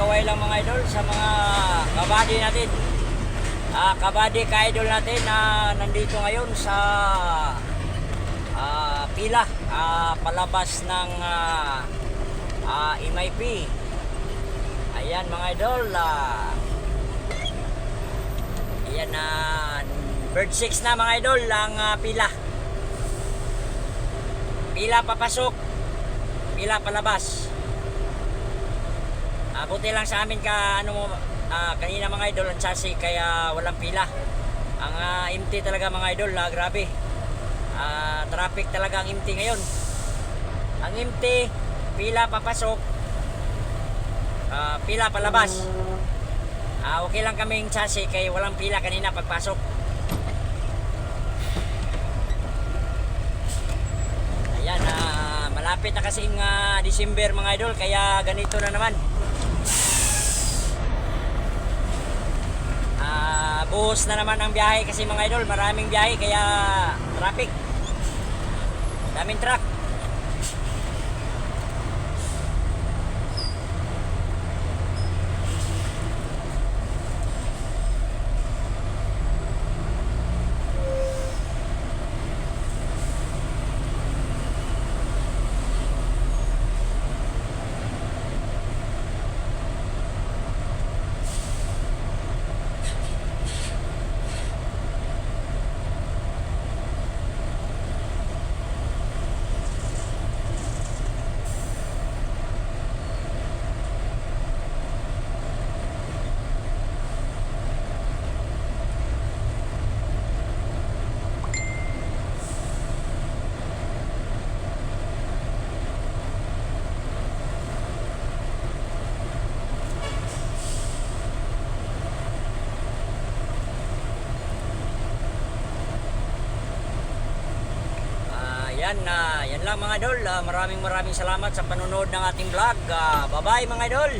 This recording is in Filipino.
kaway lang mga idol sa mga kabady natin. Kabady ka-idol natin na nandito ngayon sa pila palabas ng MIP. Ayan mga idol, ayan na bird 6 na mga idol ang pila. Pila papasok, pila palabas. Buti lang sa amin kanina mga idol ang chassis kaya walang pila. Ang empty talaga mga idol, grabe. Traffic talaga ang empty ngayon. Ang empty, pila papasok, pila palabas. Okay lang kaming chassis kaya walang pila kanina pagpasok. Ayan, malapit na kasing December mga idol kaya ganito na naman. Buhos na naman ang biyahe kasi mga idol, maraming biyahe kaya traffic, daming truck. Yan lang mga idol. Maraming salamat sa panonood ng ating vlog. Bye bye mga idol.